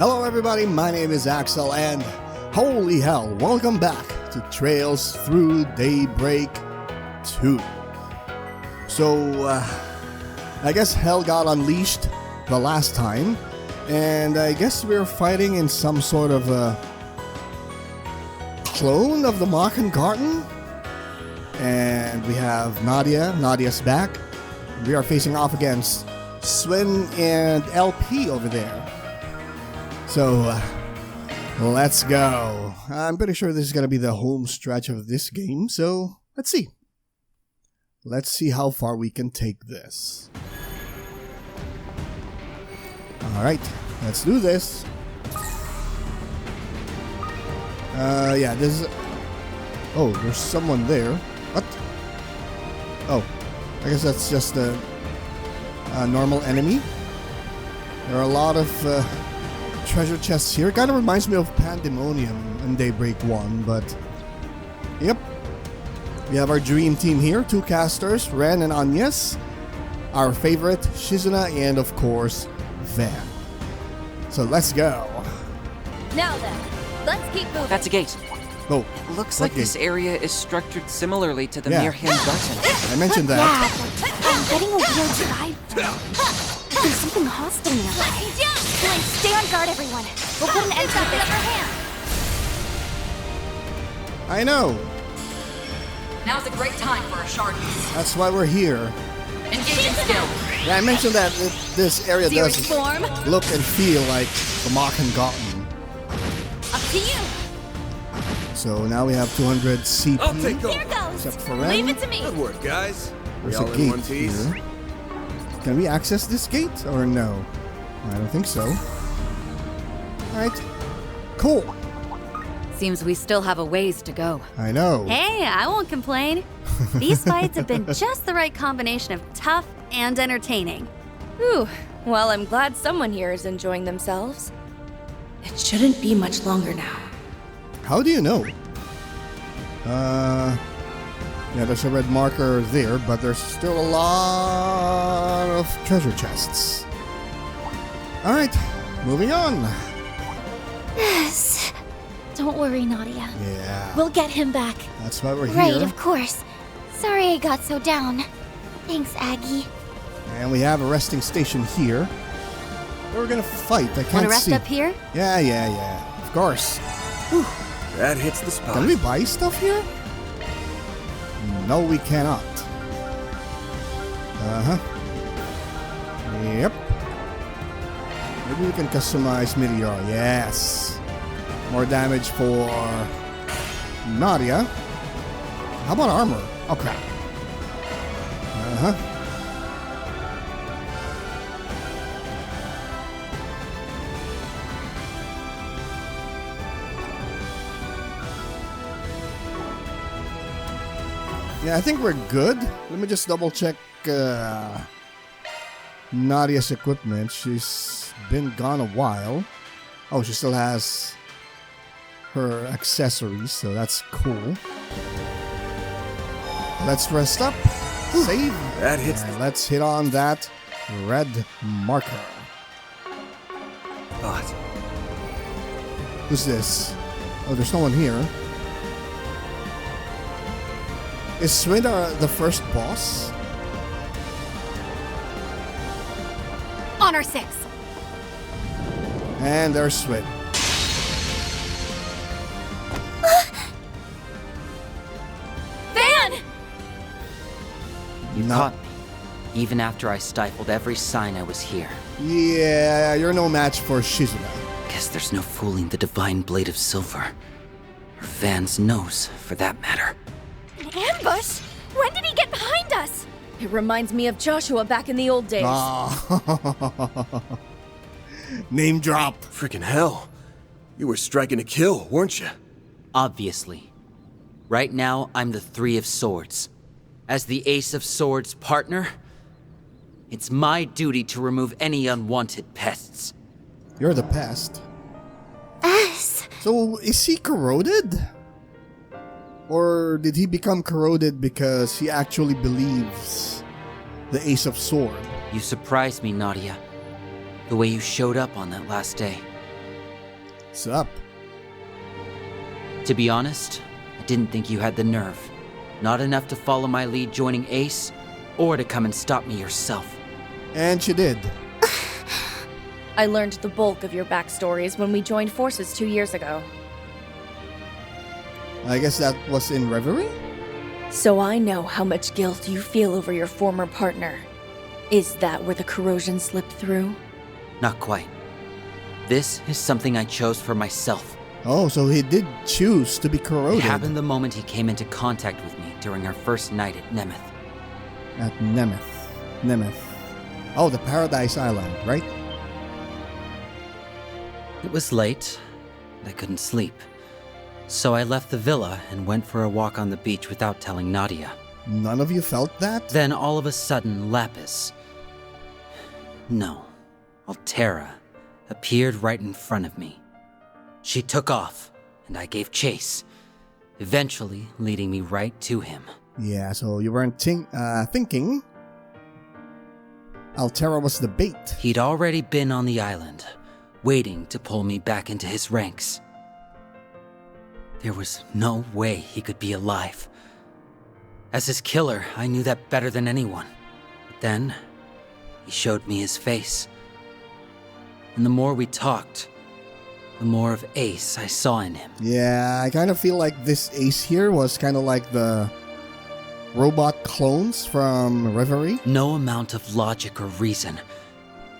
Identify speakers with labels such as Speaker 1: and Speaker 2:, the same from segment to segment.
Speaker 1: Hello everybody, my name is Axel and holy hell, welcome back to Trails Through Daybreak 2. So, I guess hell got unleashed the last time, and I guess we're fighting in some sort of a clone of the Marken Garden. And we have Nadia's back. We are facing off against Sven and LP over there. So, let's go. I'm pretty sure this is going to be the home stretch of this game, so let's see. Let's see how far we can take this. Alright, let's do this. Yeah, this is... Oh, there's someone there. What? Oh, I guess that's just a normal enemy. There are a lot of... treasure chests here. Kind of reminds me of Pandemonium in Daybreak 1, but yep. We have our dream team here, 2 casters, Ren and Agnes, our favorite, Shizuna, and of course, Van. So let's go.
Speaker 2: Now then, let's keep moving.
Speaker 3: That's a gate.
Speaker 1: Oh,
Speaker 3: Looks like this area is structured similarly to the
Speaker 1: Yeah.
Speaker 3: Mirhan Garden.
Speaker 1: I mentioned that.
Speaker 4: Yeah, I'm getting a weird vibe. There's something hostile nearby. Stay on guard, everyone. We'll put an end to this.
Speaker 1: I know.
Speaker 2: Now's a great time for a shard.
Speaker 1: That's why we're here.
Speaker 2: Engaging skill.
Speaker 1: Yeah, I mentioned that this area does
Speaker 2: Series form.
Speaker 1: look and feel like the Marken Garden.
Speaker 2: Up to you.
Speaker 1: So now we have 200 CP.
Speaker 5: I'll take
Speaker 2: Here
Speaker 5: those.
Speaker 2: goes.
Speaker 1: Except for Ren.
Speaker 2: Leave it to me.
Speaker 5: Good work, guys. We
Speaker 1: There's
Speaker 5: all
Speaker 1: a
Speaker 5: in one
Speaker 1: gate
Speaker 5: piece.
Speaker 1: here. Can we access this gate or no? I don't think so. Alright. Cool.
Speaker 6: Seems we still have a ways to go.
Speaker 1: I know.
Speaker 6: Hey, I won't complain. These fights have been just the right combination of tough and entertaining.
Speaker 7: Whew. Well, I'm glad someone here is enjoying themselves. It shouldn't be much longer now.
Speaker 1: How do you know? Yeah, there's a red marker there, but there's still a lot of treasure chests. Alright, moving on.
Speaker 4: Yes. Don't worry, Nadia.
Speaker 1: Yeah,
Speaker 4: We'll get him back.
Speaker 1: that's why we're
Speaker 4: Right,
Speaker 1: here.
Speaker 4: of course. Sorry I got so down. Thanks, Aggie.
Speaker 1: And we have a resting station here. We're gonna fight. I can't
Speaker 6: Want to rest
Speaker 1: see.
Speaker 6: up here?
Speaker 1: Yeah. Of course.
Speaker 5: That hits the spot.
Speaker 1: Can we buy stuff here? No, we cannot. Yep. Maybe we can customize Meteor. Yes. More damage for Nadia. How about armor? Oh crap. Yeah, I think we're good. Let me just double check Nadia's equipment. She's been gone a while. Oh, she still has her accessories, so that's cool. Let's rest up. Save.
Speaker 5: That hits
Speaker 1: And let's hit on that red marker.
Speaker 5: the spot.
Speaker 1: Who's this? Oh, there's no one here. Is Sven the first boss?
Speaker 6: Honor 6.
Speaker 1: And there's Sven.
Speaker 2: Van!
Speaker 3: You
Speaker 1: No.
Speaker 3: caught me, even after I stifled every sign I was here.
Speaker 1: Yeah, you're no match for Shizuna.
Speaker 3: Guess there's no fooling the divine blade of silver. Or Van's nose, for that matter.
Speaker 4: An ambush? When did he get behind us?
Speaker 7: It reminds me of Joshua back in the old days.
Speaker 1: Ah. Name drop.
Speaker 5: Freaking hell. You were striking to kill, weren't you?
Speaker 3: Obviously. Right now, I'm the Three of Swords. As the Ace of Swords partner, it's my duty to remove any unwanted pests.
Speaker 1: You're the pest.
Speaker 4: Us.
Speaker 1: So, is he corroded? Or did he become corroded because he actually believes the Ace of Sword?
Speaker 3: You surprised me, Nadia. The way you showed up on that last day.
Speaker 1: What's up?
Speaker 3: To be honest, I didn't think you had the nerve. Not enough to follow my lead joining Ace, or to come and stop me yourself.
Speaker 1: And she did.
Speaker 7: I learned the bulk of your backstories when we joined forces 2 years ago.
Speaker 1: I guess that was in Reverie?
Speaker 7: So I know how much guilt you feel over your former partner. Is that where the corrosion slipped through?
Speaker 3: Not quite. This is something I chose for myself.
Speaker 1: Oh, so he did choose to be corroded.
Speaker 3: It happened the moment he came into contact with me during our first night at Nemeth.
Speaker 1: At Nemeth. Oh, the Paradise Island, right?
Speaker 3: It was late, and I couldn't sleep. So I left the villa and went for a walk on the beach without telling Nadia.
Speaker 1: None of you felt that?
Speaker 3: Then all of a sudden, Lapis... No, Altera appeared right in front of me. She took off, and I gave chase, eventually leading me right to him.
Speaker 1: Yeah, so you weren't thinking Altera was the bait.
Speaker 3: He'd already been on the island, waiting to pull me back into his ranks. There was no way he could be alive. As his killer, I knew that better than anyone. But then, he showed me his face. And the more we talked, the more of Ace I saw in him.
Speaker 1: Yeah, I kind of feel like this Ace here was kind of like the robot clones from Reverie.
Speaker 3: No amount of logic or reason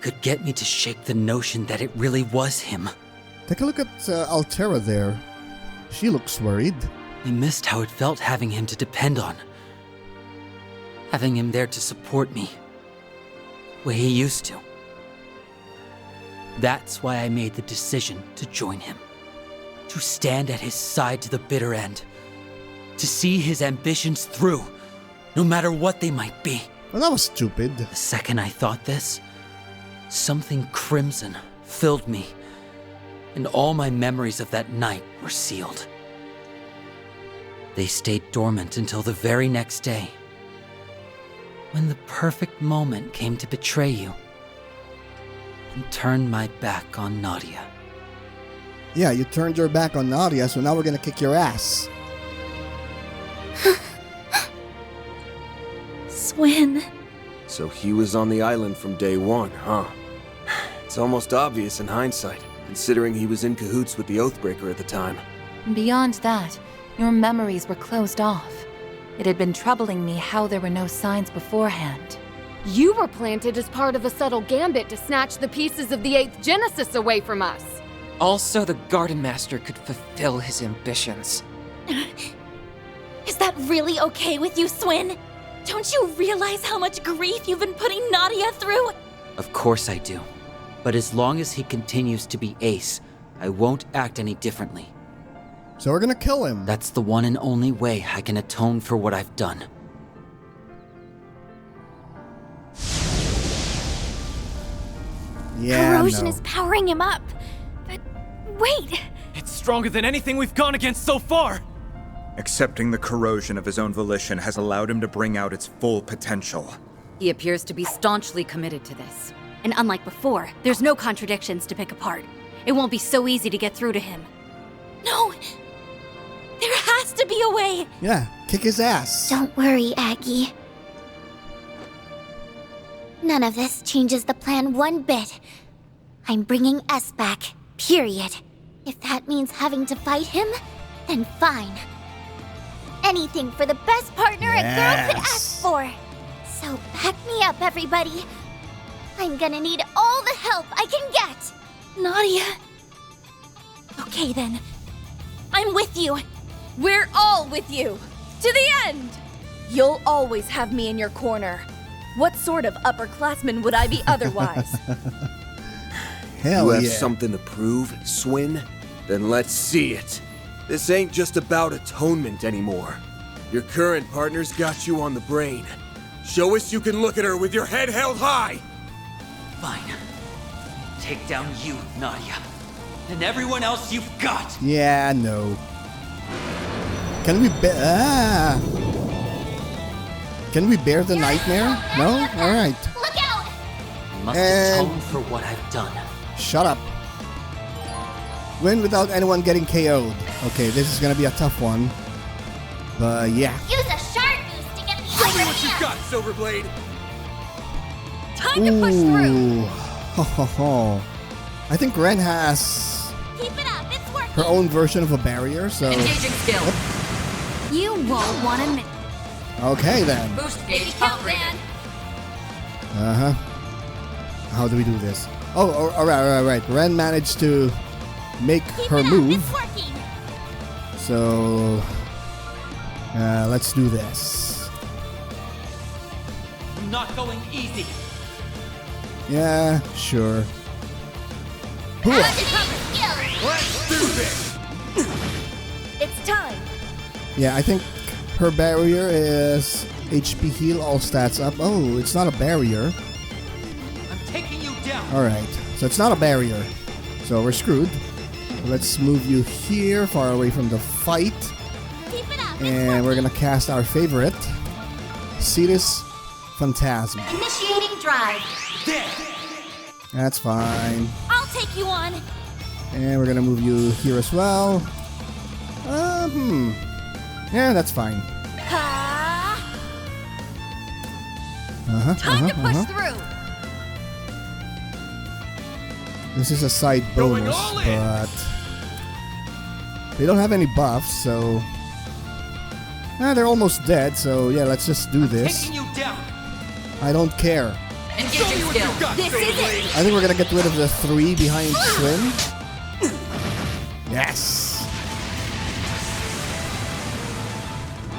Speaker 3: could get me to shake the notion that it really was him.
Speaker 1: Take a look at Altera there. She looks worried.
Speaker 3: I missed how it felt having him to depend on. Having him there to support me, the way he used to. That's why I made the decision to join him. To stand at his side to the bitter end. To see his ambitions through, no matter what they might be.
Speaker 1: Well, that was stupid.
Speaker 3: The second I thought this, something crimson filled me, and all my memories of that night were sealed. They stayed dormant until the very next day, when the perfect moment came to betray you and turn my back on Nadia.
Speaker 1: Yeah, you turned your back on Nadia, so now we're gonna kick your ass.
Speaker 4: Swin.
Speaker 5: So he was on the island from day one, huh? It's almost obvious in hindsight, considering he was in cahoots with the Oathbreaker at the time.
Speaker 8: Beyond that, your memories were closed off. It had been troubling me how there were no signs beforehand.
Speaker 9: You were planted as part of a subtle gambit to snatch the pieces of the 8th Genesis away from us.
Speaker 10: Also, the Garden Master could fulfill his ambitions.
Speaker 4: Is that really okay with you, Swin? Don't you realize how much grief you've been putting Nadia through?
Speaker 3: Of course I do. But as long as he continues to be Ace, I won't act any differently.
Speaker 1: So we're gonna kill him.
Speaker 3: That's the one and only way I can atone for what I've done.
Speaker 1: Yeah,
Speaker 4: Corrosion
Speaker 1: no.
Speaker 4: is powering him up. But wait.
Speaker 10: It's stronger than anything we've gone against so far!
Speaker 11: Accepting the corrosion of his own volition has allowed him to bring out its full potential.
Speaker 6: He appears to be staunchly committed to this. And unlike before, there's no contradictions to pick apart. It won't be so easy to get through to him.
Speaker 4: No. There has to be a way.
Speaker 1: Yeah, kick his ass.
Speaker 4: Don't worry, Aggie. None of this changes the plan one bit. I'm bringing S back, period. If that means having to fight him, then fine. Anything for the best partner a girl could ask for. So back me up, everybody. I'm gonna need all the help I can get. Nadia. Okay then. I'm with you.
Speaker 7: We're all with you! To the end! You'll always have me in your corner. What sort of upperclassman would I be otherwise?
Speaker 1: Hell
Speaker 5: You have
Speaker 1: yeah.
Speaker 5: something to prove, Swin? Then let's see it. This ain't just about atonement anymore. Your current partner's got you on the brain. Show us you can look at her with your head held high!
Speaker 3: Fine. Take down you, Nadia. And everyone else you've got!
Speaker 1: Yeah, no. Can we Can we bear the nightmare? No? Alright.
Speaker 4: Look out!
Speaker 3: I must
Speaker 1: And-
Speaker 3: atone for what I've done.
Speaker 1: Shut up. Win without anyone getting KO'd. Okay, this is gonna be a tough one. But yeah.
Speaker 4: Use a shard boost to get the
Speaker 5: Show me
Speaker 4: upper
Speaker 5: what you
Speaker 4: hand.
Speaker 5: got, Silverblade!
Speaker 7: Time to push through.
Speaker 1: Ooh. Ho, ho, ho. I think Ren has
Speaker 4: Keep it up, it's working.
Speaker 1: her own version of a barrier, so...
Speaker 2: Engaging skill.
Speaker 6: You won't want to miss.
Speaker 1: Okay then.
Speaker 2: Boost
Speaker 7: Baby
Speaker 2: gauge
Speaker 7: count,
Speaker 2: upgraded.
Speaker 7: man.
Speaker 1: Uh-huh. How do we do this? Oh, alright. Ren managed to make
Speaker 4: Keep
Speaker 1: her
Speaker 4: it up,
Speaker 1: move.
Speaker 4: it's working.
Speaker 1: So... let's do this.
Speaker 3: I'm not going easy.
Speaker 1: Yeah, sure. Hooah.
Speaker 4: Activating skill.
Speaker 5: Let's do this!
Speaker 7: It's time.
Speaker 1: Yeah, I think her barrier is HP heal, all stats up. Oh, it's not a barrier.
Speaker 3: I'm taking you down.
Speaker 1: Alright, so it's not a barrier. So we're screwed. Let's move you here, far away from the fight.
Speaker 4: Keep it up.
Speaker 1: And we're gonna cast our favorite, Cetus Phantasm.
Speaker 4: Initiating drive.
Speaker 3: There.
Speaker 1: That's fine.
Speaker 4: I'll take you on.
Speaker 1: And we're gonna move you here as well. Yeah, that's fine.
Speaker 7: Ha!
Speaker 1: Time
Speaker 7: to push through.
Speaker 1: This is a side
Speaker 5: Going
Speaker 1: bonus,
Speaker 5: all in.
Speaker 1: but they don't have any buffs, so they're almost dead. So yeah, let's just do this.
Speaker 3: Taking you down.
Speaker 1: I don't care.
Speaker 5: Show
Speaker 2: Engaging
Speaker 5: me what you
Speaker 2: skill.
Speaker 5: got,
Speaker 7: This is
Speaker 5: Silverblade!
Speaker 1: I think we're gonna get rid of the 3 behind Swim. Yes.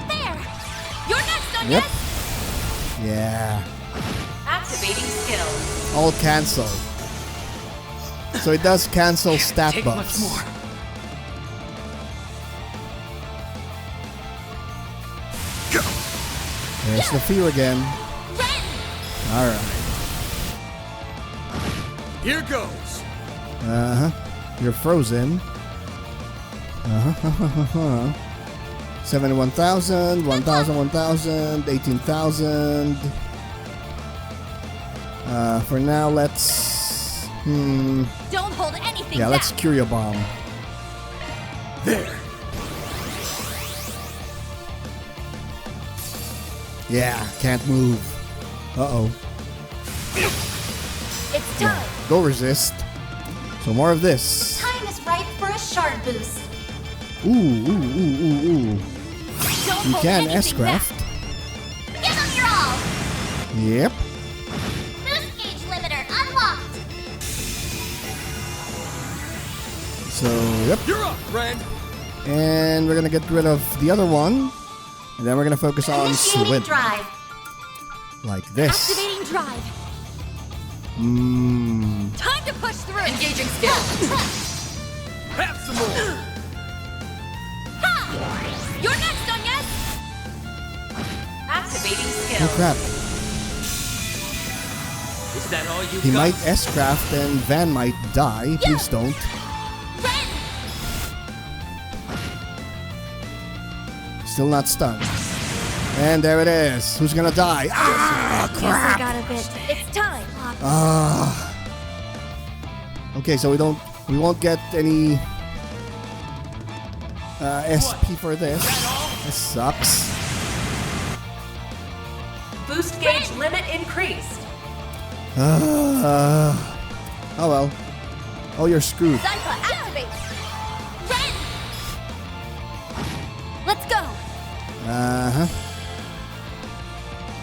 Speaker 7: There. You're next on
Speaker 1: Yep.
Speaker 7: yes.
Speaker 1: Yeah.
Speaker 2: Activating skill.
Speaker 1: All cancel. So it does cancel stat
Speaker 3: Take
Speaker 1: buffs.
Speaker 3: much more.
Speaker 1: There's the fear again. All right.
Speaker 5: Here goes!
Speaker 1: You're frozen. 71,000, 1,000, 1,000, 18,000. For now, let's.
Speaker 7: Don't hold anything
Speaker 1: Yeah,
Speaker 7: back.
Speaker 1: let's Curio Bomb.
Speaker 5: There!
Speaker 1: Yeah, can't move. Uh-oh.
Speaker 7: It's time.
Speaker 1: Go resist. So more of this.
Speaker 4: Time is right for a shard boost.
Speaker 1: Ooh.
Speaker 7: Don't
Speaker 1: You
Speaker 7: hold
Speaker 1: can
Speaker 7: anything
Speaker 1: S-craft.
Speaker 4: Give them your all.
Speaker 1: Yep.
Speaker 4: Boost gauge limiter unlocked.
Speaker 1: So, yep.
Speaker 5: You're up, Ren!
Speaker 1: And we're gonna get rid of the other one. And then we're gonna focus on
Speaker 4: Initiating
Speaker 1: Swim.
Speaker 4: drive.
Speaker 1: Like this.
Speaker 7: Activating drive. Time to push through.
Speaker 2: Engaging skill.
Speaker 5: Have some more!
Speaker 7: Ha! You're next on yes.
Speaker 2: Activating
Speaker 1: Oh
Speaker 2: skill.
Speaker 1: crap.
Speaker 3: Is that all you
Speaker 1: He
Speaker 3: got?
Speaker 1: might S-craft and Van might die. Please don't.
Speaker 7: Ren.
Speaker 1: Still not stunned. And there it is. Who's gonna die? Ah,
Speaker 7: Yes, I
Speaker 1: crap.
Speaker 7: got a bit. It's time.
Speaker 1: Ah. Okay, so we won't get any SP for this. This sucks.
Speaker 2: Boost gauge limit increased.
Speaker 1: Oh well. Oh, you're screwed.
Speaker 7: Zypha, activate. Ren. Let's go.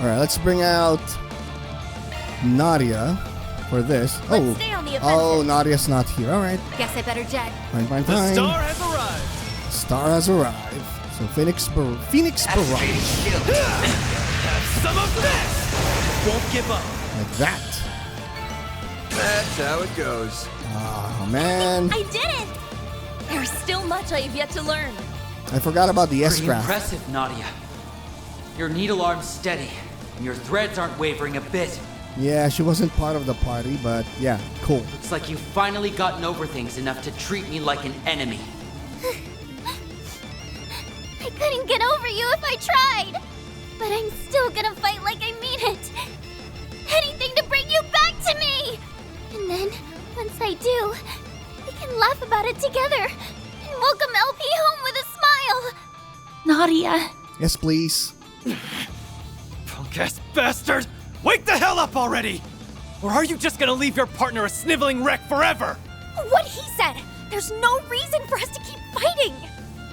Speaker 1: Alright, let's bring out Nadia for this.
Speaker 7: Let's stay on the offensive.
Speaker 1: Oh, Nadia's not here. Alright.
Speaker 7: Guess I better jet.
Speaker 1: Fine.
Speaker 5: The star has arrived!
Speaker 1: Star has arrived. So Phoenix Barrage.
Speaker 5: Have some of this! Won't give up!
Speaker 1: Like that.
Speaker 5: That's how it goes.
Speaker 1: Oh man.
Speaker 7: I did it. There's still much I have yet to learn.
Speaker 1: I forgot about the
Speaker 3: Pretty
Speaker 1: S-craft.
Speaker 3: impressive, Nadia. Your needle arm's steady, and your threads aren't wavering a bit.
Speaker 1: Yeah, she wasn't part of the party, but yeah, cool.
Speaker 3: Looks like you've finally gotten over things enough to treat me like an enemy.
Speaker 4: I couldn't get over you if I tried. But I'm still gonna fight like I mean it. Anything to bring you back to me. And then, once I do, we can can laugh about it together and welcome LP home with a smile. Nadia.
Speaker 1: Yes, please.
Speaker 12: Punk-ass bastard! Wake the hell up already! Or are you just gonna leave your partner a sniveling wreck forever?
Speaker 7: What he said! There's no reason for us to keep fighting!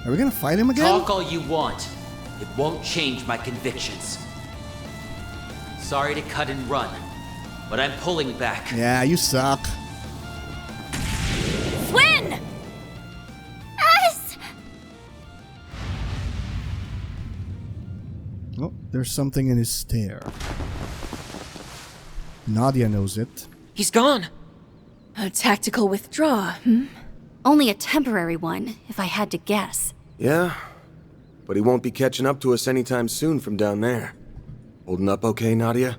Speaker 1: Are we gonna fight him again?
Speaker 3: Talk all you want. It won't change my convictions. Sorry to cut and run, but I'm pulling back.
Speaker 1: Yeah, you suck.
Speaker 7: Swin!
Speaker 4: Us!
Speaker 1: Oh, there's something in his stare. Nadia knows it.
Speaker 10: He's gone.
Speaker 7: A tactical withdraw,
Speaker 6: Only a temporary one, if I had to guess.
Speaker 5: Yeah, but he won't be catching up to us anytime soon from down there. Holding up okay, Nadia?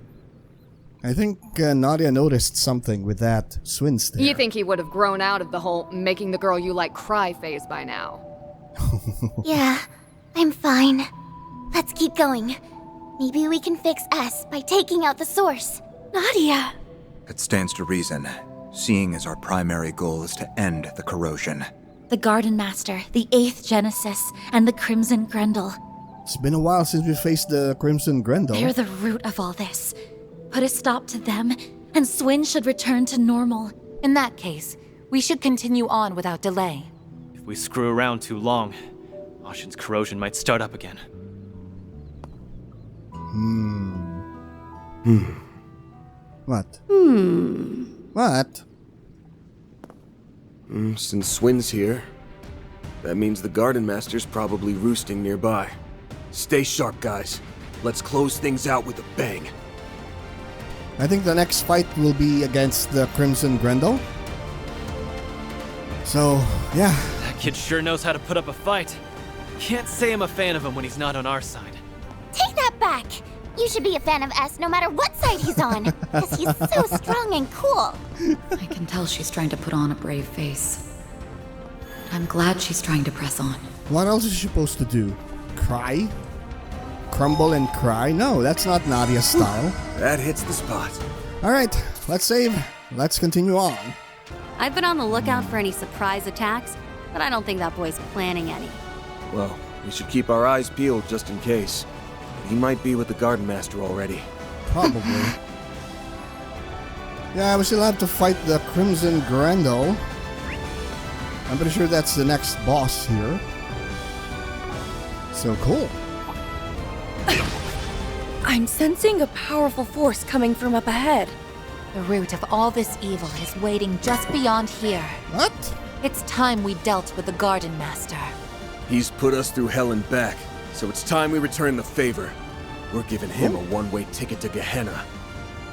Speaker 1: I think Nadia noticed something with that Swin stare.
Speaker 9: You think he would have grown out of the whole making the girl you like cry phase by now?
Speaker 4: Yeah, I'm fine. Let's keep going. Maybe we can fix S by taking out the source.
Speaker 7: Nadia!
Speaker 11: It stands to reason, seeing as our primary goal is to end the corrosion.
Speaker 4: The Garden Master, the 8th Genesis, and the Crimson Grendel.
Speaker 1: It's been a while since we faced the Crimson Grendel.
Speaker 4: They're the root of all this. Put a stop to them, and Swin should return to normal.
Speaker 8: In that case, we should continue on without delay.
Speaker 12: If we screw around too long, Ashen's corrosion might start up again.
Speaker 1: What? What?
Speaker 5: Since Swin's here, that means the Garden Master's probably roosting nearby. Stay sharp, guys. Let's close things out with a bang.
Speaker 1: I think the next fight will be against the Crimson Grendel. So, yeah.
Speaker 12: That kid sure knows how to put up a fight. Can't say I'm a fan of him when he's not on our side.
Speaker 4: Take that back! You should be a fan of S no matter what side he's on, because he's so strong and cool.
Speaker 6: I can tell she's trying to put on a brave face. I'm glad she's trying to press on.
Speaker 1: What else is she supposed to do? Cry? Crumble and cry? No, that's not Nadia's style.
Speaker 5: That hits the spot.
Speaker 1: Alright, let's save. Let's continue on.
Speaker 6: I've been on the lookout for any surprise attacks, but I don't think that boy's planning any.
Speaker 5: Well, we should keep our eyes peeled just in case. He might be with the Garden Master already.
Speaker 1: Probably. Yeah, we still have to fight the Crimson Grendel. I'm pretty sure that's the next boss here. So cool.
Speaker 7: I'm sensing a powerful force coming from up ahead.
Speaker 8: The root of all this evil is waiting just beyond here.
Speaker 1: What?
Speaker 8: It's time we dealt with the Garden Master.
Speaker 5: He's put us through hell and back, so it's time we return the favor. We're giving him a one-way ticket to Gehenna.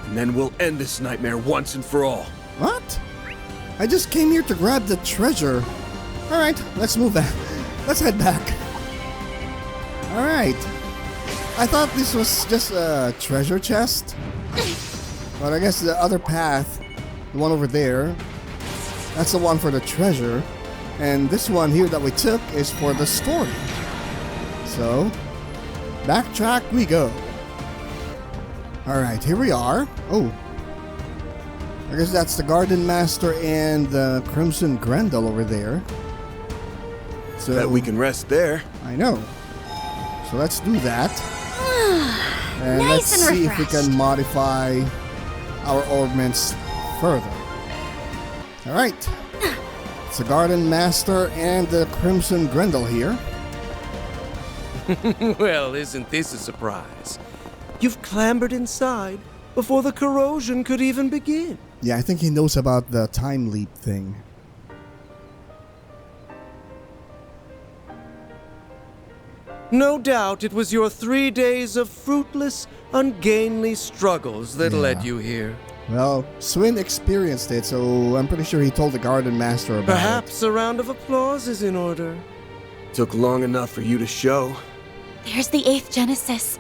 Speaker 5: And then we'll end this nightmare once and for all.
Speaker 1: What? I just came here to grab the treasure. Alright, let's move back. Let's head back. Alright. I thought this was just a treasure chest. But I guess the other path, the one over there, that's the one for the treasure. And this one here that we took is for the story. So, backtrack we go. Alright, here we are. Oh. I guess that's the Garden Master and the Crimson Grendel over there. So
Speaker 5: Bet we can rest there.
Speaker 1: I know. So let's do that. And
Speaker 4: Nice
Speaker 1: let's
Speaker 4: and
Speaker 1: see if we
Speaker 4: refreshed.
Speaker 1: can modify our ornaments further. Alright. It's the Garden Master and the Crimson Grendel here.
Speaker 13: Well, isn't this a surprise? You've clambered inside before the corrosion could even begin.
Speaker 1: Yeah, I think he knows about the time leap thing.
Speaker 13: No doubt it was your 3 days of fruitless, ungainly struggles that led you here.
Speaker 1: Well, Swin experienced it, so I'm pretty sure he told the Garden Master about
Speaker 13: Perhaps a round of applause is in order.
Speaker 5: Took long enough for you to show.
Speaker 4: There's the 8th Genesis.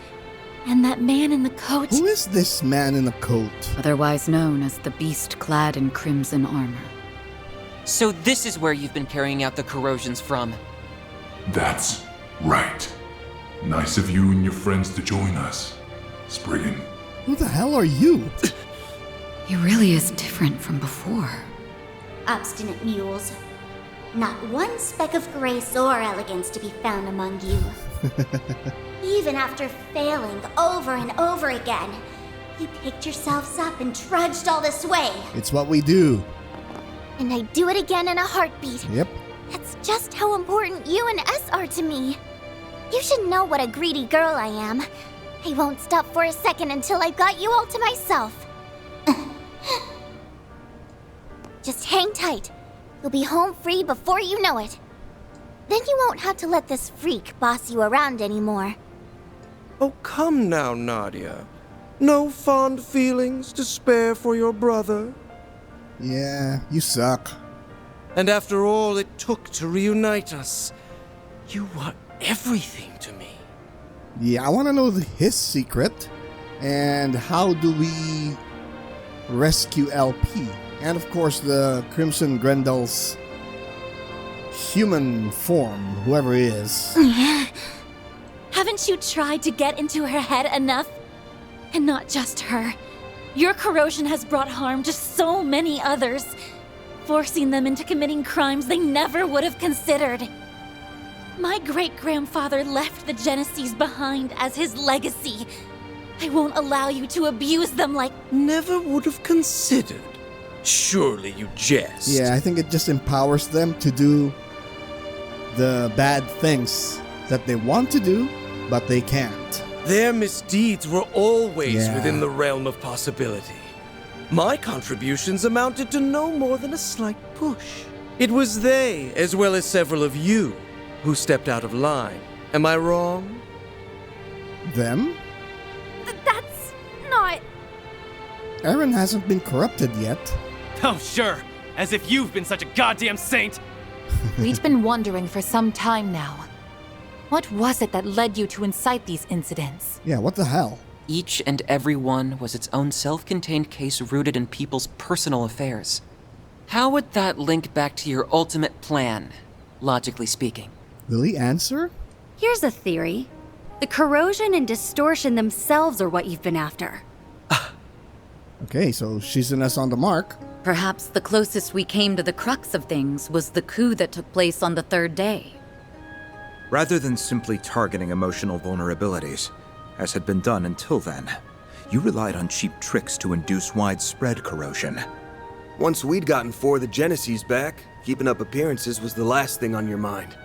Speaker 4: And that man in the coat.
Speaker 1: it. Who is this man in the coat?
Speaker 6: Otherwise known as the beast clad in crimson armor.
Speaker 10: So this is where you've been carrying out the corrosions from.
Speaker 14: That's right. Nice of you and your friends to join us, Spriggan.
Speaker 1: Who the hell are you?
Speaker 6: He really is different from before.
Speaker 4: Obstinate mules. Not one speck of grace or elegance to be found among you. Even after failing over and over again, you picked yourselves up and trudged all this way.
Speaker 1: It's what we do.
Speaker 4: And I'd do it again in a heartbeat.
Speaker 1: Yep.
Speaker 4: That's just how important you and S are to me. You should know what a greedy girl I am. I won't stop for a second until I've got you all to myself. Just hang tight. You'll be home free before you know it. Then you won't have to let this freak boss you around anymore.
Speaker 13: Oh, come now, Nadia. No fond feelings to spare for your brother?
Speaker 1: Yeah, you suck.
Speaker 13: And after all it took to reunite us, you were everything to me.
Speaker 1: Yeah, I want to know his secret. And how do we rescue LP? And of course the Crimson Grendel's human form, whoever he is.
Speaker 6: Haven't you tried to get into her head enough? And not just her. Your corrosion has brought harm to so many others, forcing them into committing crimes they never would have considered. My great-grandfather left the Genesees behind as his legacy. I won't allow you to abuse them like...
Speaker 13: Never would have considered. Surely you jest.
Speaker 1: Yeah, I think it just empowers them to do the bad things that they want to do, but they can't.
Speaker 13: Their misdeeds were always within the realm of possibility. My contributions amounted to no more than a slight push. It was they, as well as several of you, who stepped out of line. Am I wrong?
Speaker 1: Them?
Speaker 6: That's not...
Speaker 1: Eren hasn't been corrupted yet.
Speaker 12: Oh, sure. As if you've been such a goddamn saint.
Speaker 8: We'd been wondering for some time now. What was it that led you to incite these incidents?
Speaker 1: Yeah, what the hell?
Speaker 10: Each and every one was its own self-contained case rooted in people's personal affairs. How would that link back to your ultimate plan, logically speaking?
Speaker 1: Will he answer?
Speaker 6: Here's a theory. The corrosion and distortion themselves are what you've been after.
Speaker 1: Okay, so she's in us on the mark.
Speaker 6: Perhaps the closest we came to the crux of things was the coup that took place on the third day.
Speaker 11: Rather than simply targeting emotional vulnerabilities, as had been done until then, you relied on cheap tricks to induce widespread corrosion.
Speaker 5: Once we'd gotten 4 of the Genesees back, keeping up appearances was the last thing on your mind.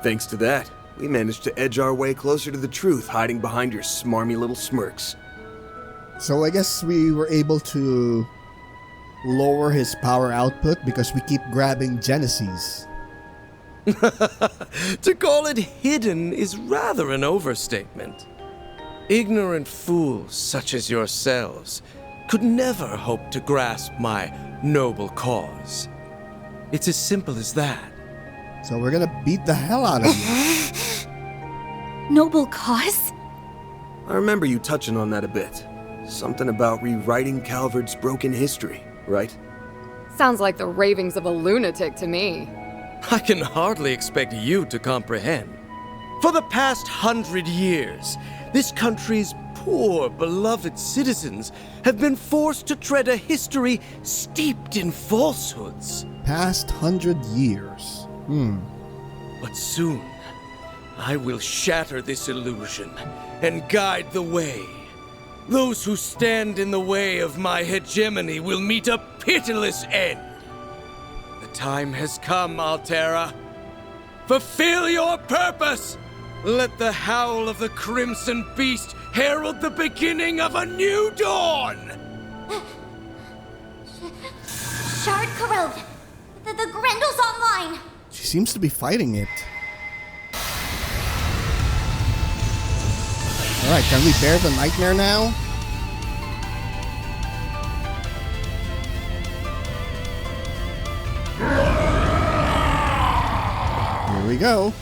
Speaker 5: Thanks to that, we managed to edge our way closer to the truth, hiding behind your smarmy little smirks.
Speaker 1: So I guess we were able to lower his power output because we keep grabbing Genesees.
Speaker 13: To call it hidden is rather an overstatement. Ignorant fools such as yourselves could never hope to grasp my noble cause. It's as simple as that.
Speaker 1: So we're gonna beat the hell out of you.
Speaker 6: Noble cause?
Speaker 5: I remember you touching on that a bit. Something about rewriting Calvard's broken history, right?
Speaker 9: Sounds like the ravings of a lunatic to me.
Speaker 13: I can hardly expect you to comprehend. For the past 100 years, this country's poor, beloved citizens have been forced to tread a history steeped in falsehoods.
Speaker 1: Past 100 years.
Speaker 13: But soon, I will shatter this illusion and guide the way. Those who stand in the way of my hegemony will meet a pitiless end. The time has come, Altera. Fulfill your purpose! Let the howl of the Crimson Beast herald the beginning of a new dawn!
Speaker 4: Shard corrode. The Grendel's online.
Speaker 1: She seems to be fighting it. Alright, can we bear the nightmare now? Here we go.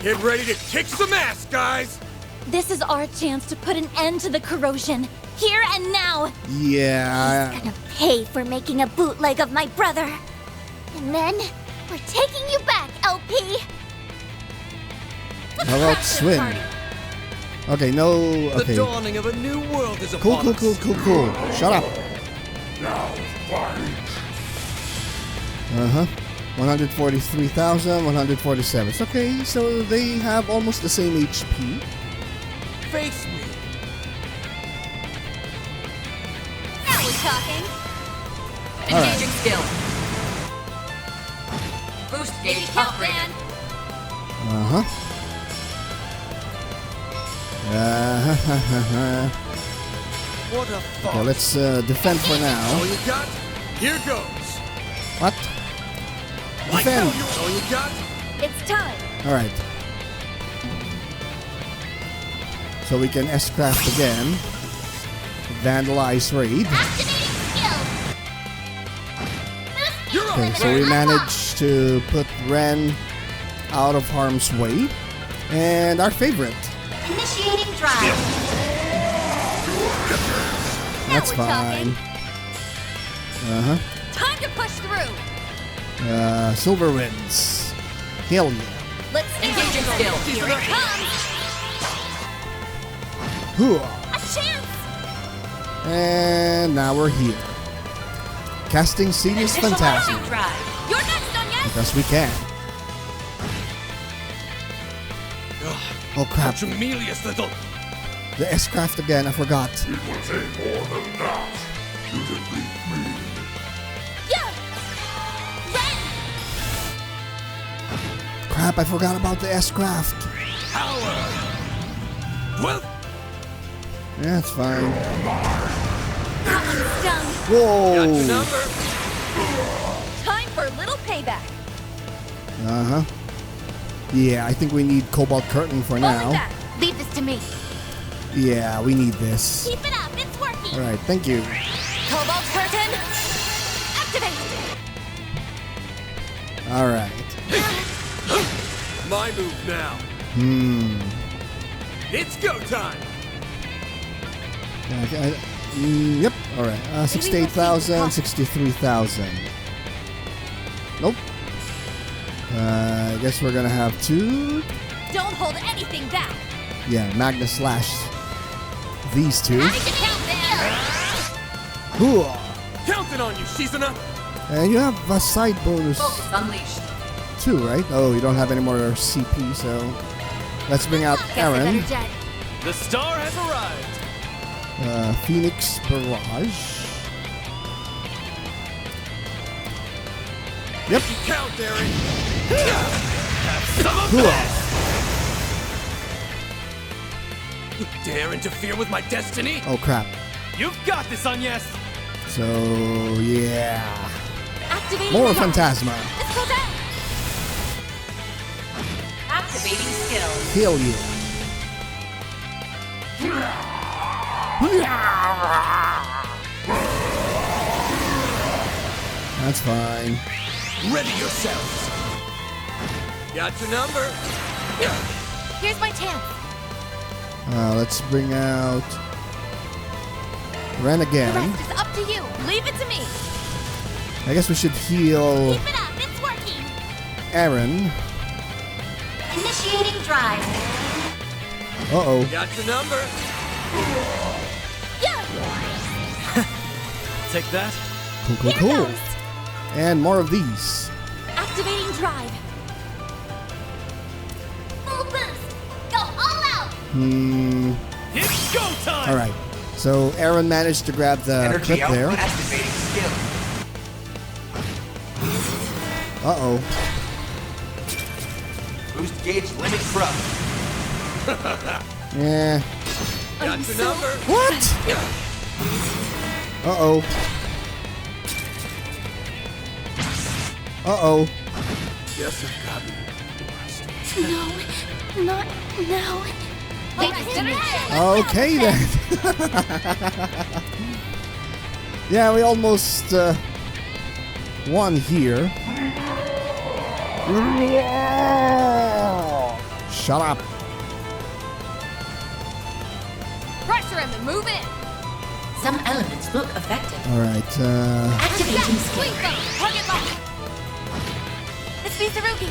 Speaker 5: Get ready to kick some ass, guys!
Speaker 6: This is our chance to put an end to the corrosion, here and now!
Speaker 1: Yeah.
Speaker 4: He's gonna pay for making a bootleg of my brother. And then, we're taking you back, LP!
Speaker 1: How about swim? Okay, no. Okay.
Speaker 13: The dawning of a new world is
Speaker 1: Cool.
Speaker 13: upon us.
Speaker 1: Shut up.
Speaker 14: Now fight.
Speaker 1: Uh-huh. 143,000, 147. Okay, so they have almost the same HP.
Speaker 13: Face me.
Speaker 7: Now we're talking.
Speaker 2: Engaging skill. Boost gauge upgraded.
Speaker 1: Uh-huh.
Speaker 13: What a
Speaker 1: Okay,
Speaker 13: fuck.
Speaker 1: let's defend for
Speaker 5: All
Speaker 1: now.
Speaker 5: you got? Here goes.
Speaker 1: What? Defend!
Speaker 5: All you got?
Speaker 7: It's time.
Speaker 1: Alright. So we can S-craft again. Vandalize raid.
Speaker 4: Activating skill.
Speaker 1: Okay, so we managed to put Ren out of harm's way. And our favorite.
Speaker 4: Initiating drive.
Speaker 1: That's
Speaker 7: we're talking.
Speaker 1: fine. Uh-huh.
Speaker 7: Time to push through.
Speaker 1: Silver wins. Hell yeah.
Speaker 7: Let's
Speaker 2: Engaging skill.
Speaker 7: Here it comes.
Speaker 1: Hooah.
Speaker 7: A chance.
Speaker 1: And now we're here. Casting Serious Phantasm.
Speaker 2: Drive.
Speaker 7: You're next, Anya.
Speaker 1: Because we can. Oh crap.
Speaker 13: Tremelius, little.
Speaker 1: The S-craft again, I forgot.
Speaker 14: It will take more than that to defeat me.
Speaker 7: Yeah. Ren.
Speaker 1: Crap, I forgot about the S-craft.
Speaker 13: Power. Well,
Speaker 1: Yeah, it's fine.
Speaker 7: That one's done.
Speaker 1: Whoa!
Speaker 13: got your number.
Speaker 7: Time for a little payback.
Speaker 1: Uh-huh. Yeah, I think we need Cobalt Curtain for now.
Speaker 7: That. Leave this to me.
Speaker 1: Yeah, we need this.
Speaker 7: Keep it up. It's working.
Speaker 1: Alright, thank you.
Speaker 7: Cobalt curtain. Activate.
Speaker 1: Alright.
Speaker 5: My move now. It's go time.
Speaker 1: Okay, yep, alright. 68,000, 63,000. Nope. I guess we're gonna have to...
Speaker 7: Don't hold anything back.
Speaker 1: Yeah, Magna Slash these two.
Speaker 7: Make it count, then.
Speaker 1: Hooah.
Speaker 5: Counting on you, Shizuna.
Speaker 1: And you have a side bonus
Speaker 2: Focus unleashed.
Speaker 1: too, right? Oh, you don't have any more CP, so... Let's bring out
Speaker 7: Guess I
Speaker 1: Aaron.
Speaker 7: better jet.
Speaker 12: The star has arrived.
Speaker 1: Phoenix Barrage. Yep.
Speaker 5: You count, Aaron.
Speaker 1: Hooah.
Speaker 5: You dare interfere with my destiny?
Speaker 1: Oh crap.
Speaker 12: You've got this, Agnes.
Speaker 1: So, yeah.
Speaker 7: Activating
Speaker 1: More
Speaker 7: the
Speaker 1: Phantasma.
Speaker 7: Let's go down.
Speaker 2: Activating skill.
Speaker 1: Hell yeah. That's fine.
Speaker 5: Ready yourselves. Got your number.
Speaker 7: Here's my chance.
Speaker 1: Let's bring out Ren
Speaker 7: The
Speaker 1: again.
Speaker 7: rest is up to you. Leave it to me.
Speaker 1: I guess we should heal
Speaker 7: Keep it up. It's working.
Speaker 1: Aaron.
Speaker 4: Initiating drive.
Speaker 1: Uh-oh.
Speaker 5: Got your number.
Speaker 7: Yeah.
Speaker 12: Take that.
Speaker 1: Cool, cool,
Speaker 7: Here
Speaker 1: cool.
Speaker 7: goes.
Speaker 1: And more of these.
Speaker 7: Activating drive. Full boost. Go all out.
Speaker 12: It's go time.
Speaker 1: Alright. So Aaron managed to grab the clip there.
Speaker 3: Activating skill.
Speaker 1: Uh-oh.
Speaker 3: Boost gauge limit crop.
Speaker 1: Yeah.
Speaker 5: Got your number.
Speaker 1: What? Uh-oh. Uh-oh.
Speaker 5: Guess I've gotten
Speaker 7: No, not now. Leave this to me.
Speaker 1: Okay then. Yeah, we almost won here. Shut up.
Speaker 9: Pressure him and move in.
Speaker 2: Some elements look effective.
Speaker 1: Alright,
Speaker 2: Activating skill.
Speaker 7: Please go. Hug it lock. It's Mitsurugi.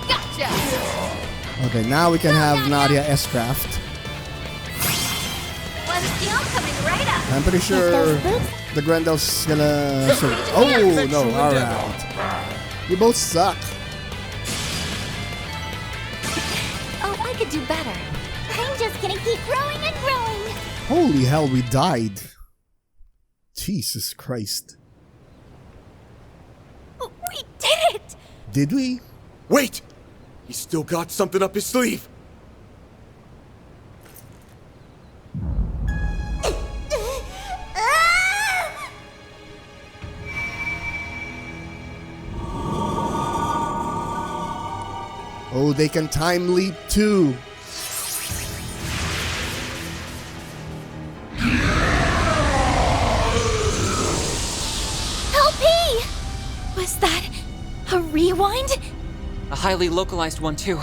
Speaker 9: Gotcha.
Speaker 1: okay, now we can have Nadia S-Craft.
Speaker 7: One skill coming right up.
Speaker 1: I'm pretty sure the Grendel's gonna... Oh, no, alright. You both suck.
Speaker 6: Oh, I could do better.
Speaker 4: I'm just gonna keep growing and growing.
Speaker 1: Holy hell, we died. Jesus Christ.
Speaker 6: We did it!
Speaker 1: Did we?
Speaker 5: Wait! He's still got something up his sleeve.
Speaker 1: Oh, they can time leap too.
Speaker 6: Help me! Was that a rewind?
Speaker 10: A highly localized one, too.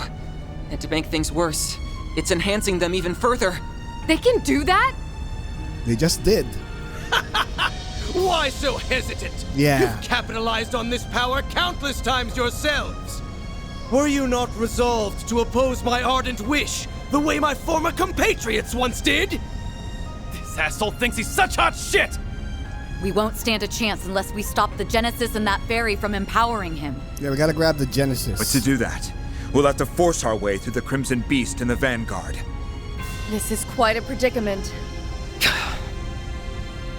Speaker 10: And to make things worse, it's enhancing them even further.
Speaker 9: They can do that?
Speaker 1: They just did.
Speaker 13: Why so hesitant?
Speaker 1: Yeah.
Speaker 13: You've capitalized on this power countless times yourselves. Were you not resolved to oppose my ardent wish, the way my former compatriots once did?
Speaker 12: This asshole thinks he's such hot shit!
Speaker 15: We won't stand a chance unless we stop the Genesis and that fairy from empowering him.
Speaker 1: Yeah, we gotta grab the Genesis.
Speaker 11: But to do that, we'll have to force our way through the Crimson Beast and the Vanguard.
Speaker 7: This is quite a predicament.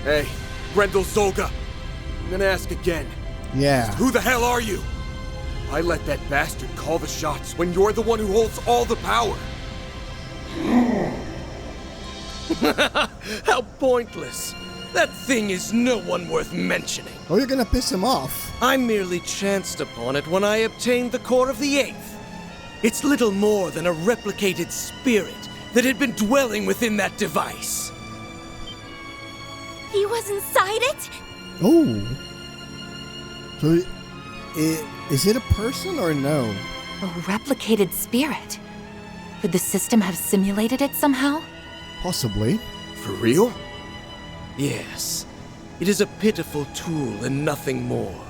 Speaker 5: Hey, Grendel Zolga. I'm gonna ask again.
Speaker 1: Yeah.
Speaker 5: Who the hell are you? I let that bastard call the shots when you're the one who holds all the power.
Speaker 13: How pointless. That thing is no one worth mentioning.
Speaker 1: Oh, you're gonna piss him off.
Speaker 13: I merely chanced upon it when I obtained the core of the 8th. It's little more than a replicated spirit that had been dwelling within that device.
Speaker 6: He was inside it?
Speaker 1: Oh. So, is it a person or no?
Speaker 8: A replicated spirit? Could the system have simulated it somehow?
Speaker 1: Possibly.
Speaker 5: For real?
Speaker 13: Yes. It is a pitiful tool and nothing more.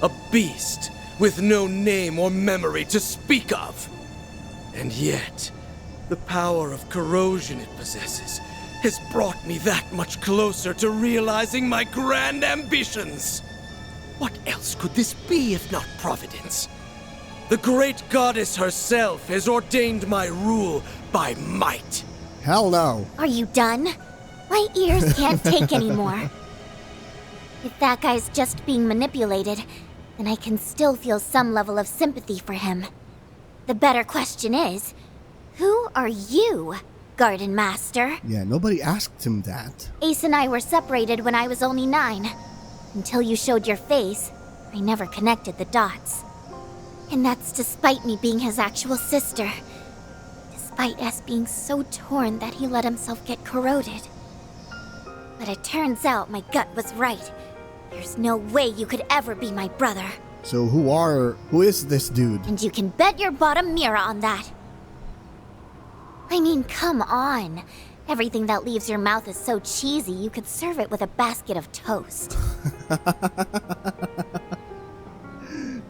Speaker 13: A beast with no name or memory to speak of. And yet, the power of corrosion it possesses has brought me that much closer to realizing my grand ambitions. What else could this be if not Providence? The great goddess herself has ordained my rule by might.
Speaker 1: Hell no.
Speaker 4: Are you done? My ears can't take anymore. If that guy's just being manipulated, then I can still feel some level of sympathy for him. The better question is, who are you, Garden Master?
Speaker 1: Yeah, nobody asked him that.
Speaker 4: Ace and I were separated when I was only 9. Until you showed your face, I never connected the dots. And that's despite me being his actual sister. Despite us being so torn that he let himself get corroded. But it turns out my gut was right. There's no way you could ever be my brother.
Speaker 1: So who is this dude?
Speaker 4: And you can bet your bottom mirror on that. I mean, come on. Everything that leaves your mouth is so cheesy, you could serve it with a basket of toast.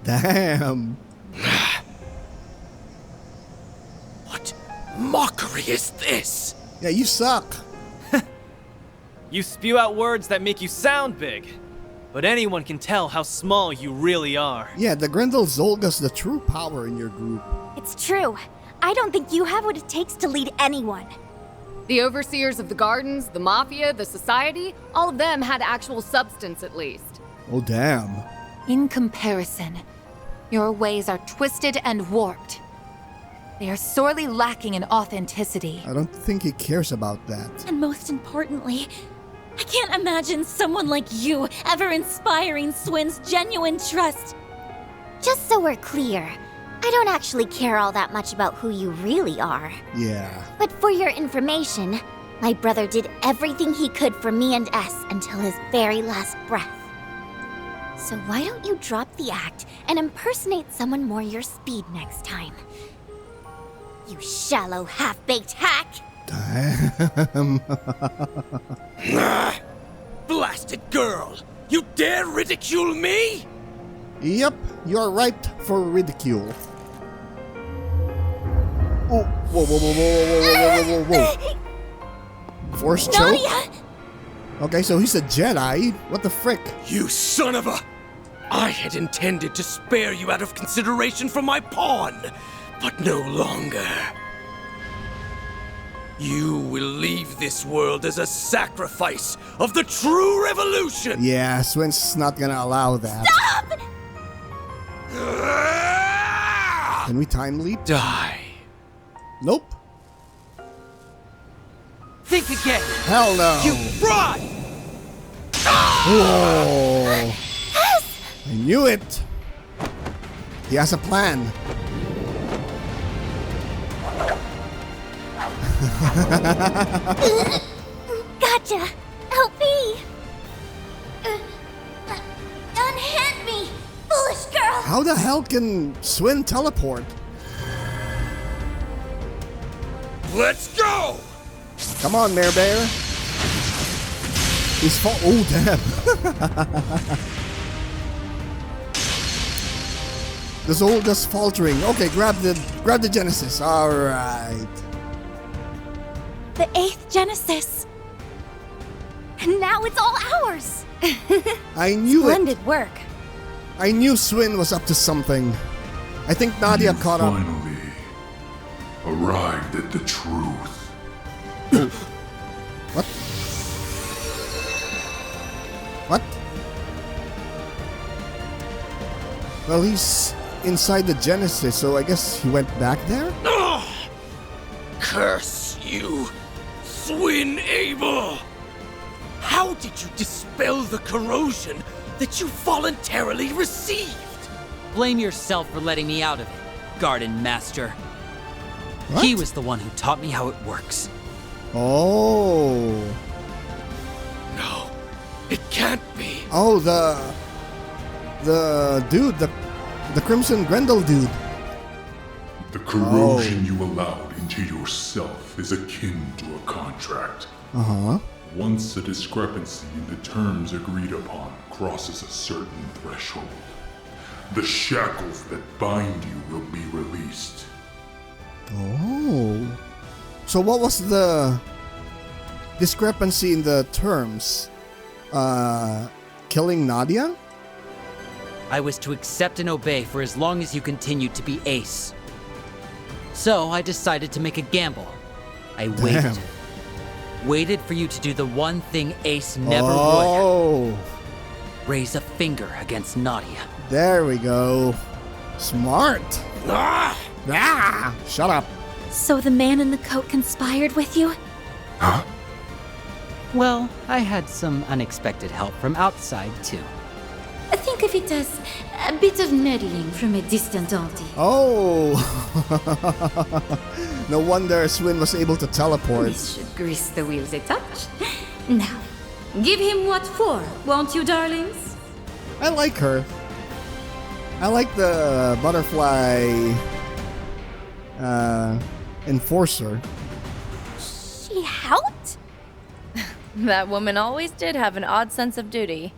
Speaker 1: Damn.
Speaker 13: What mockery is this?
Speaker 1: Yeah, you suck.
Speaker 12: You spew out words that make you sound big, but anyone can tell how small you really are.
Speaker 1: Yeah, the Grendel Zolga's the true power in your group.
Speaker 4: It's true. I don't think you have what it takes to lead anyone.
Speaker 9: The overseers of the gardens, the mafia, the society, all of them had actual substance at least.
Speaker 1: Oh, damn.
Speaker 8: In comparison, your ways are twisted and warped. They are sorely lacking in authenticity.
Speaker 1: I don't think he cares about that.
Speaker 6: And most importantly, I can't imagine someone like you ever inspiring Swin's genuine trust.
Speaker 4: Just so we're clear, I don't actually care all that much about who you really are.
Speaker 1: Yeah.
Speaker 4: But for your information, my brother did everything he could for me and S until his very last breath. So why don't you drop the act and impersonate someone more your speed next time? You shallow, half-baked hack!
Speaker 1: Damn.
Speaker 13: Blasted girl! You dare ridicule me?
Speaker 1: Yep, you're ripe for ridicule. Oh, whoa, whoa, whoa, whoa, whoa, whoa, whoa, whoa, whoa. Force choke?
Speaker 6: Nadia!
Speaker 1: Okay, so he's a Jedi. What the frick?
Speaker 13: You son of a... I had intended to spare you out of consideration for my pawn, but no longer. You will leave this world as a sacrifice of the true revolution!
Speaker 1: Yeah, Swin's not gonna allow that.
Speaker 7: Stop!
Speaker 1: Can we time leap?
Speaker 13: Die.
Speaker 1: Nope.
Speaker 3: Think again!
Speaker 1: Hell no!
Speaker 13: You fraud!
Speaker 1: Oh! I knew it! He has a plan.
Speaker 4: Gotcha! LP! Unhand me! Foolish girl!
Speaker 1: How the hell can Swin teleport?
Speaker 13: Let's go!
Speaker 1: Come on, Mare Bear. He's fall. Oh, damn. The soul just faltering. Okay, grab the Genesis. All right.
Speaker 6: The 8th Genesis. And now it's all ours.
Speaker 1: I knew
Speaker 7: Splendid work.
Speaker 1: I knew Swin was up to something. I think Nadia
Speaker 14: You
Speaker 1: caught up.
Speaker 14: finally arrived at the truth.
Speaker 1: What? What? Well, he's inside the Genesis, so I guess he went back there?
Speaker 13: Ugh! Curse you, Swin Abel! How did you dispel the corrosion that you voluntarily received?
Speaker 3: Blame yourself for letting me out of it, Garden Master.
Speaker 1: What?
Speaker 3: He was the one who taught me how it works.
Speaker 1: Oh.
Speaker 13: No, it can't be.
Speaker 1: Oh, the dude, the Crimson Grendel dude.
Speaker 14: The corrosion you allowed into yourself is akin to a contract.
Speaker 1: Uh-huh.
Speaker 14: Once a discrepancy in the terms agreed upon crosses a certain threshold, the shackles that bind you will be released.
Speaker 1: Oh. So what was the discrepancy in the terms? Killing Nadia?
Speaker 3: I was to accept and obey for as long as you continued to be Ace. So I decided to make a gamble. I waited.
Speaker 1: Damn.
Speaker 3: Waited for you to do the one thing Ace never would.
Speaker 1: Oh.
Speaker 3: Raise a finger against Nadia.
Speaker 1: There we go. Smart. Ah! Shut up.
Speaker 6: So the man in the coat conspired with you?
Speaker 14: Huh?
Speaker 3: Well, I had some unexpected help from outside, too.
Speaker 2: Think of it as a bit of meddling from a distant auntie.
Speaker 1: Oh. No wonder Swin was able to teleport.
Speaker 2: This should grease the wheels a touch. Now, give him what for, won't you, darlings?
Speaker 1: I like her. I like the butterfly enforcer.
Speaker 7: She helped? That woman always did have an odd sense of duty.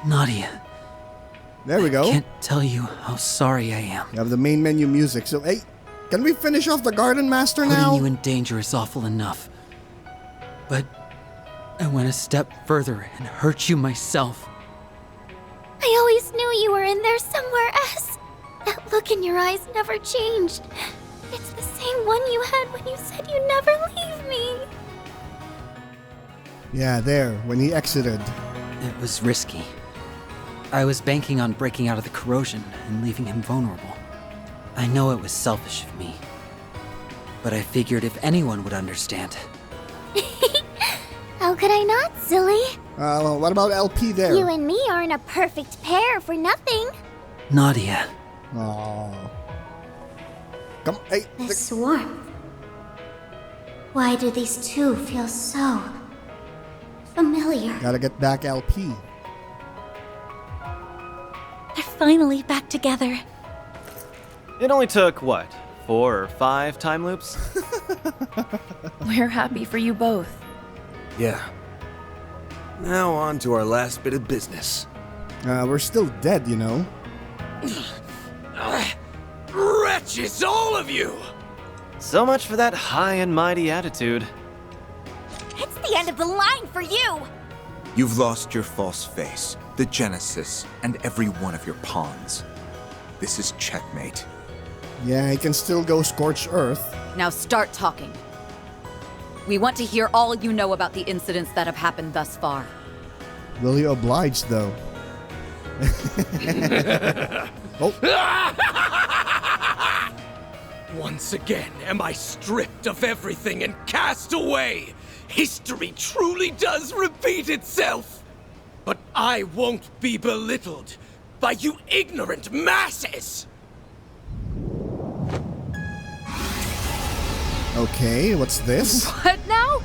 Speaker 3: Nadia.
Speaker 1: There we go.
Speaker 3: Can't tell you how sorry I am.
Speaker 1: You have the main menu music. So, hey, can we finish off the Garden Master now?
Speaker 3: Putting you in danger is awful enough. But I went a step further and hurt you myself.
Speaker 4: I always knew you were in there somewhere else. That look in your eyes never changed. It's the same one you had when you said you'd never leave me.
Speaker 1: Yeah, there, when he exited.
Speaker 3: It was risky. I was banking on breaking out of the corrosion and leaving him vulnerable. I know it was selfish of me. But I figured if anyone would understand.
Speaker 4: How could I not, silly?
Speaker 1: Well, what about LP there?
Speaker 4: You and me aren't a perfect pair for nothing.
Speaker 3: Nadia.
Speaker 1: Oh. Come, hey.
Speaker 4: This warmth. Why do these two feel so familiar?
Speaker 1: Gotta get back LP.
Speaker 6: They're finally back together.
Speaker 12: It only took, what, 4 or 5 time loops?
Speaker 7: We're happy for you both.
Speaker 5: Yeah. Now on to our last bit of business.
Speaker 1: We're still dead, you know.
Speaker 13: Wretches, all of you!
Speaker 12: So much for that high and mighty attitude.
Speaker 4: It's the end of the line for you!
Speaker 11: You've lost your false face, the Genesis, and every one of your pawns. This is checkmate.
Speaker 1: Yeah, he can still go scorched earth.
Speaker 15: Now start talking. We want to hear all you know about the incidents that have happened thus far.
Speaker 1: Will he oblige, though? Oh.
Speaker 13: Once again am I stripped of everything and cast away. History truly does repeat itself. But I won't be belittled by you ignorant masses.
Speaker 1: Okay, what's this?
Speaker 8: What now?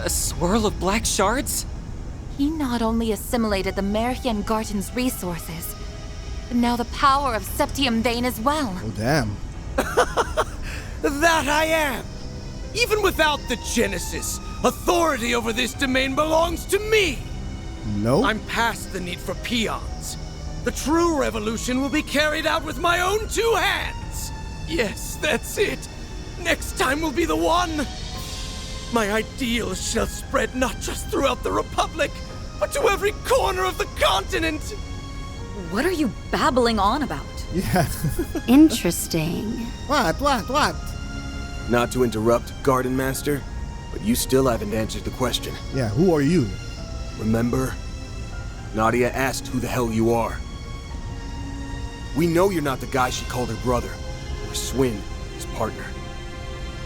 Speaker 10: A swirl of black shards?
Speaker 8: He not only assimilated the Merhian Garten's resources, but now the power of Septium Vein as well.
Speaker 1: Oh, damn.
Speaker 13: That I am! Even without the Genesis, authority over this domain belongs to me!
Speaker 1: No?
Speaker 13: I'm past the need for peons. The true revolution will be carried out with my own two hands! Yes, that's it! Next time will be the one! My ideals shall spread not just throughout the Republic, but to every corner of the continent!
Speaker 15: What are you babbling on about?
Speaker 1: Yeah.
Speaker 2: Interesting.
Speaker 1: What?
Speaker 5: Not to interrupt, Garden Master, but you still haven't answered the question.
Speaker 1: Yeah, who are you?
Speaker 5: Remember? Nadia asked who the hell you are. We know you're not the guy she called her brother, or Swin, his partner.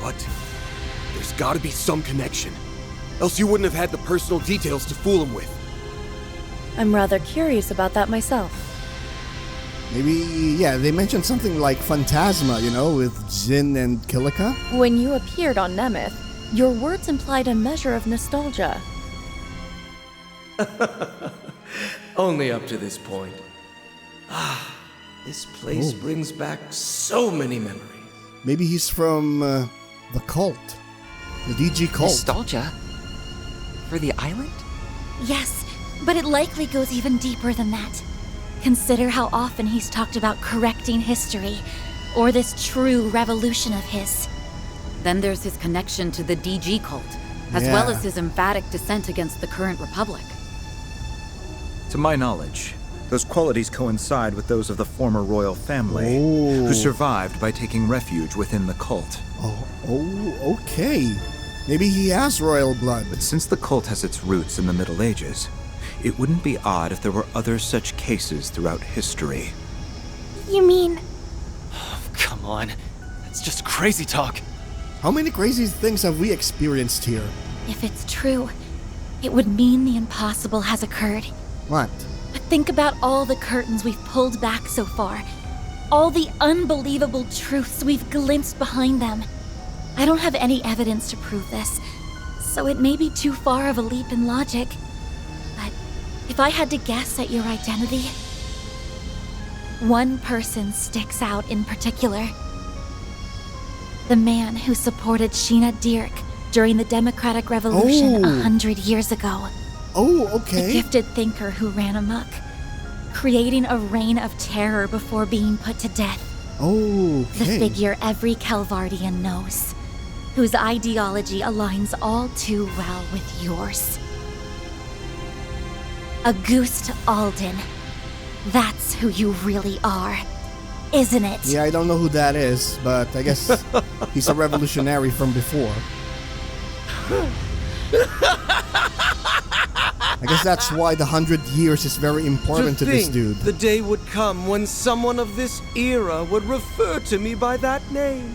Speaker 5: But there's gotta be some connection. Else you wouldn't have had the personal details to fool him with.
Speaker 7: I'm rather curious about that myself.
Speaker 1: Maybe, yeah, they mentioned something like Phantasma, you know, with Jin and Kilika.
Speaker 7: When you appeared on Nemeth, your words implied a measure of nostalgia.
Speaker 13: Only up to this point. Ah, this place brings back so many memories.
Speaker 1: Maybe he's from the cult. The DG cult.
Speaker 10: Nostalgia? For the island?
Speaker 6: Yes, but it likely goes even deeper than that. Consider how often he's talked about correcting history, or this true revolution of his.
Speaker 15: Then there's his connection to the DG cult, as well as his emphatic dissent against the current republic.
Speaker 11: To my knowledge, those qualities coincide with those of the former royal family,
Speaker 1: Oh.
Speaker 11: who survived by taking refuge within the cult.
Speaker 1: Oh, okay. Maybe he has royal blood.
Speaker 11: But since the cult has its roots in the Middle Ages, it wouldn't be odd if there were other such cases throughout history.
Speaker 6: You mean...
Speaker 12: Oh, come on. That's just crazy talk.
Speaker 1: How many crazy things have we experienced here?
Speaker 6: If it's true, it would mean the impossible has occurred.
Speaker 1: What?
Speaker 6: But think about all the curtains we've pulled back so far. All the unbelievable truths we've glimpsed behind them. I don't have any evidence to prove this, so it may be too far of a leap in logic. But if I had to guess at your identity, one person sticks out in particular. The man who supported Sheena Dirk during the Democratic Revolution 100 years ago.
Speaker 1: Oh, okay.
Speaker 6: The gifted thinker who ran amok, creating a reign of terror before being put to death.
Speaker 1: Oh, okay.
Speaker 6: The figure every Calvardian knows, whose ideology aligns all too well with yours. Auguste Alden. That's who you really are, isn't it?
Speaker 1: Yeah, I don't know who that is, but I guess he's a revolutionary from before. I guess that's why the 100 years is very important to this dude.
Speaker 13: The day would come when someone of this era would refer to me by that name.